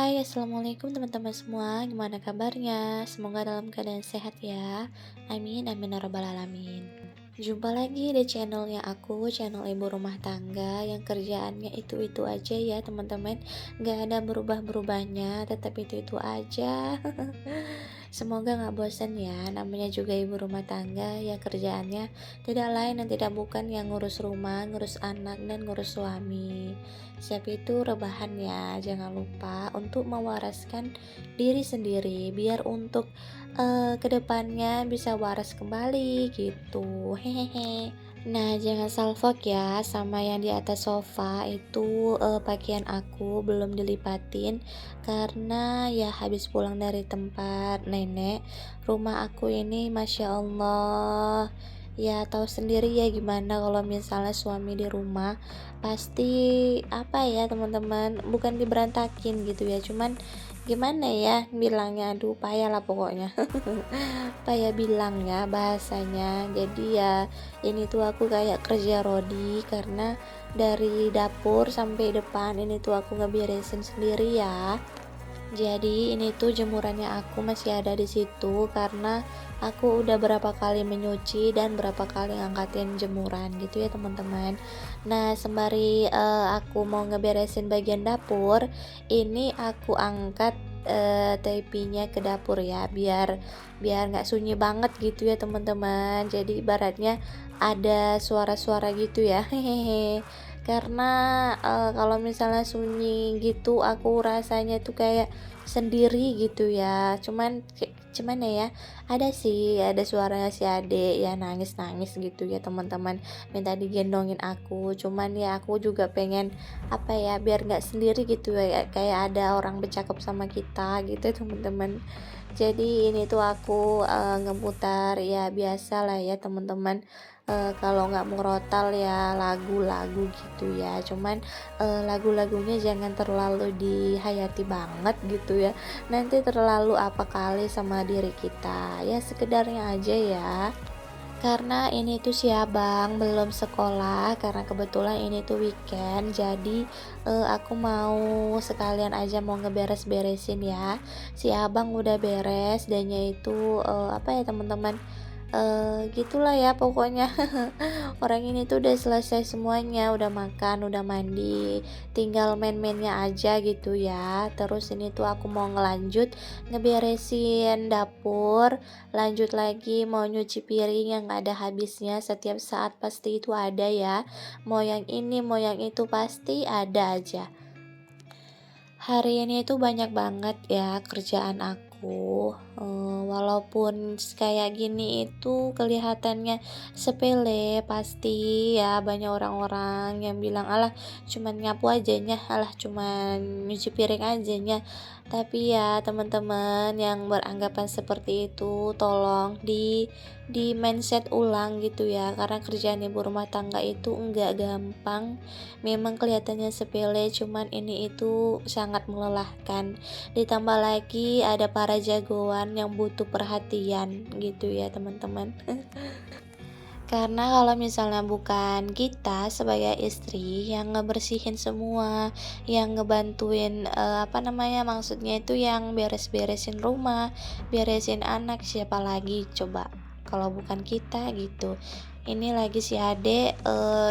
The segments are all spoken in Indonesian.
Hai, assalamualaikum teman-teman semua. Gimana kabarnya? Semoga dalam keadaan sehat ya. Amin, amin ya rabbal alamin. Jumpa lagi di channelnya aku, channel ibu rumah tangga yang kerjaannya itu-itu aja ya teman-teman. Gak ada berubah-berubahnya, tetap itu-itu aja. Semoga gak bosan ya, namanya juga ibu rumah tangga yang kerjaannya tidak lain dan tidak bukan yang ngurus rumah, ngurus anak, dan ngurus suami. Siap itu rebahan ya, jangan lupa untuk mewaraskan diri sendiri biar untuk kedepannya bisa waras kembali gitu. Hehehe. Nah, jangan salfok ya sama yang di atas sofa itu, pakaian aku belum dilipatin karena ya habis pulang dari tempat nenek. Rumah aku ini Masya Allah, ya tahu sendiri ya gimana kalau misalnya suami di rumah, pasti apa ya teman-teman, bukan diberantakin gitu ya, cuman gimana ya bilangnya, aduh payah lah pokoknya. Payah bilang ya bahasanya. Jadi ya ini tuh aku kayak kerja rodi karena dari dapur sampai depan ini tuh aku ngeberesin sendiri ya. Jadi ini tuh jemurannya aku masih ada di situ karena aku udah berapa kali menyuci dan berapa kali ngangkatin jemuran gitu ya teman-teman. Nah, sembari aku mau ngeberesin bagian dapur, ini aku angkat tepinya ke dapur ya biar biar nggak sunyi banget gitu ya teman-teman. Jadi ibaratnya ada suara-suara gitu ya. Hehehe. Karena kalau misalnya sunyi gitu aku rasanya tuh kayak sendiri gitu ya, cuman ya ada sih, ada suaranya si ade ya nangis-nangis gitu ya teman-teman, minta digendongin aku, cuman ya aku juga pengen apa ya biar nggak sendiri gitu ya, kayak ada orang bercakap sama kita gitu ya teman-teman. Jadi ini tuh aku ngeputar ya biasa lah ya teman-teman, kalau nggak merotal ya lagu-lagu gitu ya, cuman lagu-lagunya jangan terlalu dihayati banget gitu ya, nanti terlalu apa kali sama diri kita, ya sekedarnya aja ya. Karena ini tuh si abang belum sekolah karena kebetulan ini tuh weekend, jadi aku mau sekalian aja mau ngeberes-beresin ya. Si abang udah beres dannya itu apa ya teman-teman, gitulah ya pokoknya. Orang ini tuh udah selesai semuanya, udah makan, udah mandi, tinggal main-mainnya aja gitu ya. Terus ini tuh aku mau ngelanjut ngeberesin dapur, lanjut lagi mau nyuci piring yang gak ada habisnya, setiap saat pasti itu ada ya. Mau yang ini, mau yang itu pasti ada aja. Hari ini tuh banyak banget ya kerjaan aku, walaupun kayak gini itu kelihatannya sepele, pasti ya banyak orang-orang yang bilang, "Alah cuman nyapu ajanya, alah cuman nyuci piring ajanya." Tapi ya teman-teman yang beranggapan seperti itu tolong di mindset ulang gitu ya, karena kerjaan ibu rumah tangga itu enggak gampang. Memang kelihatannya sepele, cuman ini itu sangat melelahkan. Ditambah lagi ada para jagoan yang butuh perhatian gitu ya, teman-teman. Karena kalau misalnya bukan kita sebagai istri yang ngebersihin semua, yang ngebantuin apa namanya, maksudnya itu yang beres-beresin rumah, beresin anak, siapa lagi coba kalau bukan kita gitu. Ini lagi si ade,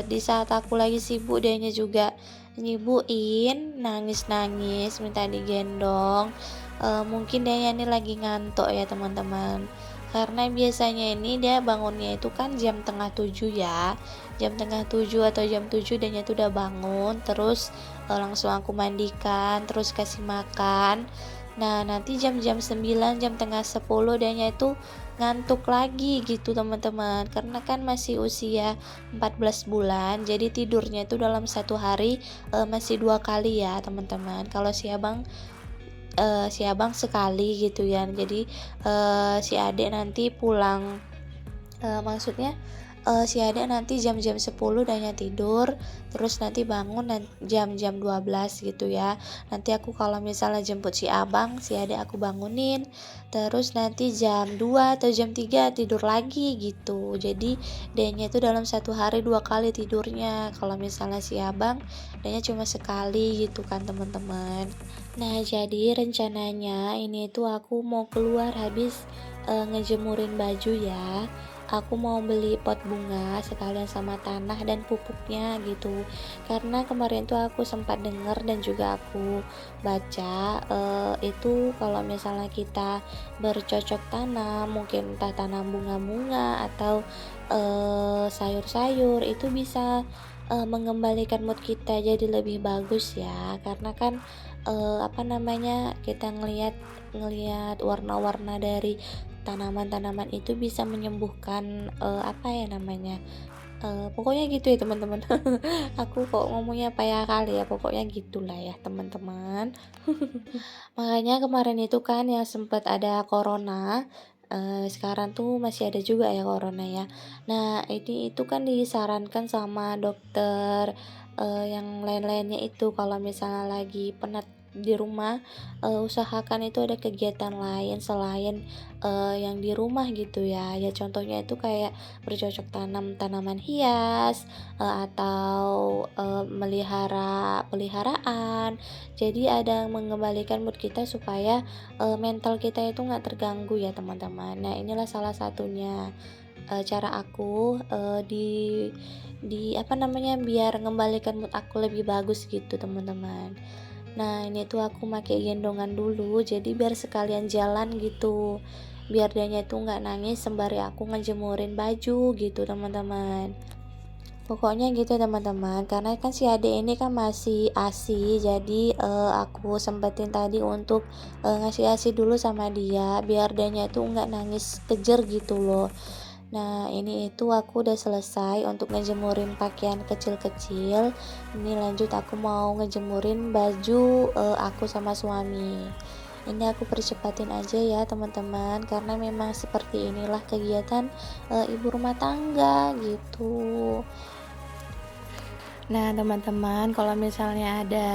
di saat aku lagi sibuk dianya juga nyibuin, nangis-nangis minta digendong. Mungkin dia ini lagi ngantuk ya teman-teman, karena biasanya ini dia bangunnya itu kan jam tengah 7 ya, jam tengah 7 atau jam 7 dia itu udah bangun, terus langsung aku mandikan, terus kasih makan. Nah nanti jam-jam 9, jam tengah 10 dianya itu ngantuk lagi gitu teman-teman, karena kan masih usia 14 bulan, jadi tidurnya itu dalam satu hari masih 2 kali ya teman-teman. Kalau si abang sekali gitu ya, jadi si adik nanti pulang, maksudnya si Ade nanti jam-jam 10 udahnya tidur, terus nanti bangun jam-jam 12 gitu ya. Nanti aku kalau misalnya jemput si Abang, si Ade aku bangunin, terus nanti jam 2 atau jam 3 tidur lagi gitu. Jadi dia itu dalam satu hari 2 kali tidurnya. Kalau misalnya si Abang, dia cuma sekali gitu kan teman-teman. Nah, jadi rencananya ini tuh aku mau keluar habis ngejemurin baju ya. Aku mau beli pot bunga sekalian sama tanah dan pupuknya gitu. Karena kemarin tuh aku sempat dengar dan juga aku baca itu kalau misalnya kita bercocok tanam, mungkin entah tanam bunga-bunga atau sayur-sayur itu bisa mengembalikan mood kita jadi lebih bagus ya. Karena kan apa namanya, kita ngelihat ngelihat warna-warna dari tanaman-tanaman itu bisa menyembuhkan apa ya namanya, pokoknya gitu ya teman-teman. Aku kok ngomongnya payah kali ya, pokoknya gitulah ya teman-teman. Makanya kemarin itu kan yang sempat ada corona, sekarang tuh masih ada juga ya corona ya. Nah ini itu kan disarankan sama dokter, yang lain-lainnya itu kalau misalnya lagi penat di rumah, usahakan itu ada kegiatan lain selain, yang di rumah gitu ya. Ya contohnya itu kayak bercocok tanam tanaman hias, atau, melihara peliharaan. Jadi ada yang mengembalikan mood kita supaya, mental kita itu nggak terganggu ya teman-teman. Nah inilah salah satunya, cara aku, di apa namanya, biar mengembalikan mood aku lebih bagus gitu teman-teman. Nah ini tuh aku pakai gendongan dulu, jadi biar sekalian jalan gitu, biar dianya itu nggak nangis sembari aku ngejemurin baju gitu teman-teman. Pokoknya gitu ya teman-teman, karena kan si adik ini kan masih ASI, jadi aku sempetin tadi untuk ngasih ASI dulu sama dia, biar dianya itu nggak nangis kejer gitu loh. Nah ini itu aku udah selesai untuk ngejemurin pakaian kecil-kecil. Ini lanjut aku mau ngejemurin baju aku sama suami. Ini aku percepatin aja ya teman-teman, karena memang seperti inilah kegiatan ibu rumah tangga gitu. Nah, teman-teman, kalau misalnya ada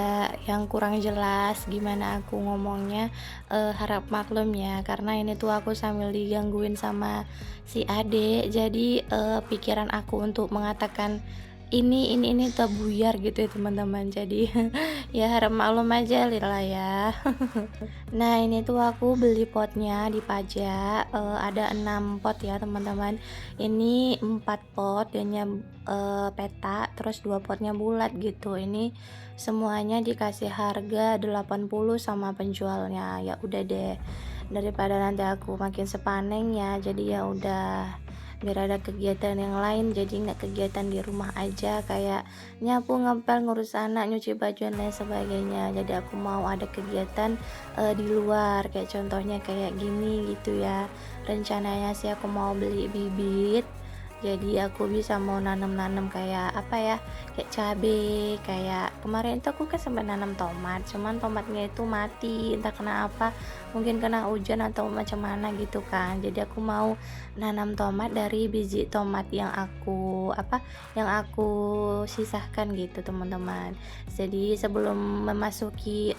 yang kurang jelas gimana aku ngomongnya, harap maklum ya, karena ini tuh aku sambil digangguin sama si adik. Jadi, pikiran aku untuk mengatakan ini tuh buyar gitu ya, teman-teman. Jadi, ya harap maklum aja lah ya. Nah, ini tuh aku beli potnya di pajak, ada 6 pot ya, teman-teman. Ini 4 pot dan peta, terus 2 potnya bulat gitu. Ini semuanya dikasih harga 80 sama penjualnya. Ya udah deh, daripada nanti aku makin sepaneng ya, jadi ya udah biar ada kegiatan yang lain, jadi nggak kegiatan di rumah aja kayak nyapu ngepel ngurus anak nyuci baju dan lain sebagainya. Jadi aku mau ada kegiatan di luar, kayak contohnya kayak gini gitu ya. Rencananya sih aku mau beli bibit, jadi aku bisa mau nanam-nanam kayak apa ya, kayak cabe, kayak kemarin itu aku kan sempat nanam tomat, cuman tomatnya itu mati entah kena apa, mungkin kena hujan atau macam mana gitu kan. Jadi aku mau nanam tomat dari biji tomat yang aku sisahkan gitu teman-teman. Jadi sebelum memasuki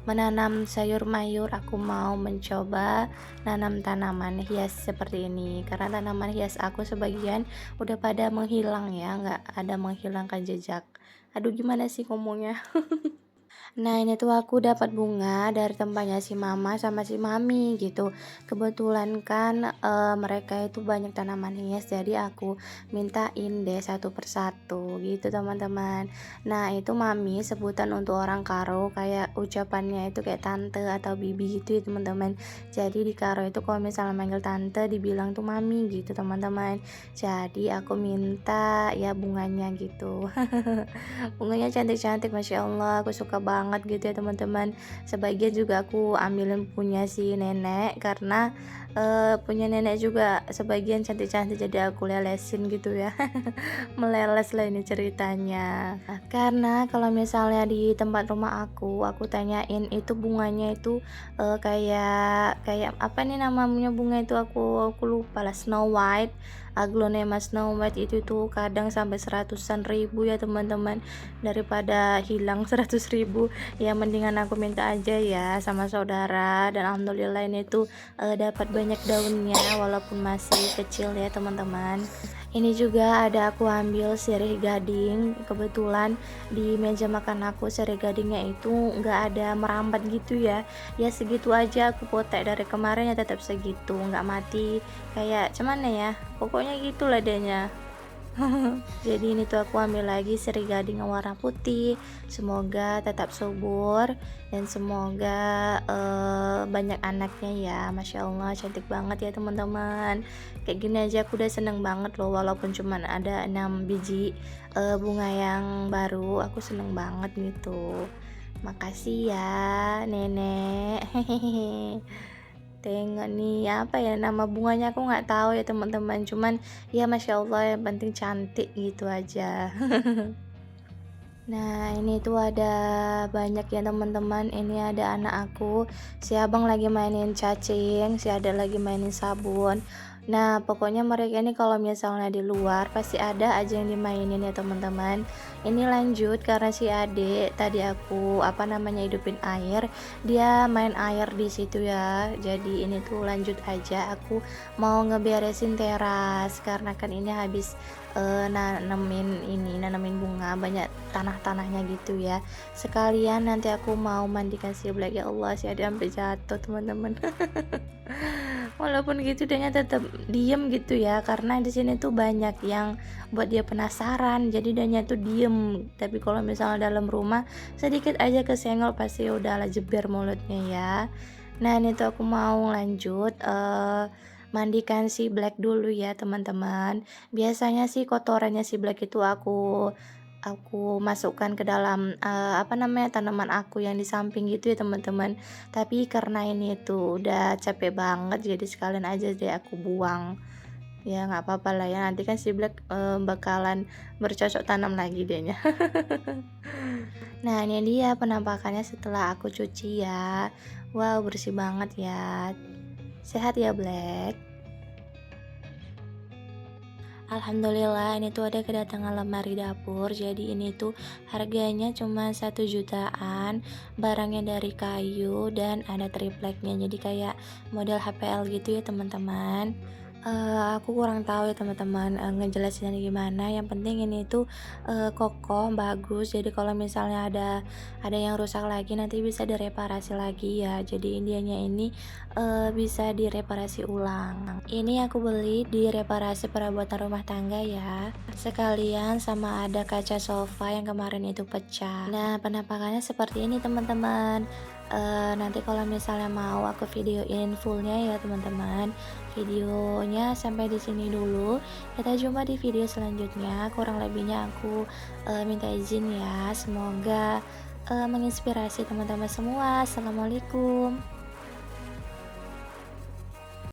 menanam sayur mayur, aku mau mencoba nanam tanaman hias seperti ini, karena tanaman hias aku sebagian udah pada menghilang ya, nggak ada menghilangkan jejak. Aduh gimana sih ngomongnya. Nah, ini tuh aku dapat bunga dari tempatnya si mama sama si mami gitu. Kebetulan kan mereka itu banyak tanaman hias, jadi aku mintain deh satu persatu gitu teman-teman. Nah, itu mami sebutan untuk orang Karo, kayak ucapannya itu kayak tante atau bibi gitu ya teman-teman. Jadi di Karo itu kalau misalnya manggil tante dibilang tuh mami gitu teman-teman. Jadi aku minta ya bunganya gitu. Bunganya cantik-cantik, masya Allah, aku suka banget gitu ya teman-teman. Sebagian juga aku ambilin punya si nenek, karena punya nenek juga sebagian cantik-cantik, jadi aku lelesin gitu ya. Meleles lah ini ceritanya. Karena kalau misalnya di tempat rumah aku tanyain itu bunganya itu kayak kayak apa nih namanya bunga itu, aku lupa lah, Snow White aglonema Snow White itu tuh kadang sampai seratusan ribu ya teman-teman. Daripada hilang 100.000 ya mendingan aku minta aja ya sama saudara, dan alhamdulillah ini tuh dapat banyak daunnya walaupun masih kecil ya teman-teman. Ini juga ada aku ambil sirih gading, kebetulan di meja makan aku sirih gadingnya itu nggak ada merambat gitu ya. Ya segitu aja aku potek dari kemarin ya tetap segitu, nggak mati. Kayak cuman ya, pokoknya gitulah adanya. Jadi ini tuh aku ambil lagi seri gading yang warna putih. Semoga tetap subur dan semoga banyak anaknya ya. Masya Allah cantik banget ya teman-teman. Kayak gini aja aku udah seneng banget loh, walaupun cuman ada 6 biji bunga yang baru, aku seneng banget gitu. Makasih ya nenek. Tengok nih apa ya nama bunganya, aku nggak tahu ya teman-teman, cuman ya masya Allah yang penting cantik gitu aja. Nah ini tuh ada banyak ya teman-teman, ini ada anak aku, si abang lagi mainin cacing, si ada lagi mainin sabun. Nah pokoknya mereka ini kalau misalnya di luar pasti ada aja yang dimainin ya teman-teman. Ini lanjut karena si adik tadi aku hidupin air, dia main air di situ ya. Jadi ini tuh lanjut aja, aku mau ngeberesin teras karena kan ini habis nanemin bunga banyak tanah-tanahnya gitu ya. Sekalian nanti aku mau mandikan si Black, ya Allah si ada sampai jatuh teman-teman. Walaupun gitu dia tetap diem gitu ya, karena di sini tuh banyak yang buat dia penasaran, jadi dia tuh diem. Tapi kalau misalnya dalam rumah sedikit aja kesenggol pasti udah lah jeber mulutnya ya. Nah ini tuh aku mau lanjut mandikan si Black dulu ya teman-teman. Biasanya sih kotorannya si Black itu aku masukkan ke dalam tanaman aku yang di samping gitu ya teman-teman. Tapi karena ini tuh udah capek banget, jadi sekalian aja deh aku buang. Ya nggak apa-apa lah ya, nanti kan si Black bakalan bercocok tanam lagi dehnya. Nah ini dia penampakannya setelah aku cuci ya. Wow bersih banget ya. Sehat ya Black. Alhamdulillah ini tuh ada kedatangan lemari dapur. Jadi ini tuh harganya cuma 1 jutaan, barangnya dari kayu dan ada tripleknya, jadi kayak model HPL gitu ya teman-teman. Aku kurang tahu ya teman-teman ngejelasinnya gimana. Yang penting ini tuh kokoh bagus, jadi kalau misalnya ada yang rusak lagi nanti bisa direparasi lagi ya. Jadi indianya ini bisa direparasi ulang. Ini aku beli di reparasi perabotan rumah tangga ya, sekalian sama ada kaca sofa yang kemarin itu pecah. Nah penampakannya seperti ini teman-teman. Nanti kalau misalnya mau aku videoin fullnya ya teman-teman. Videonya sampai di sini dulu, kita jumpa di video selanjutnya. Kurang lebihnya aku minta izin ya, semoga menginspirasi teman-teman semua. Assalamualaikum.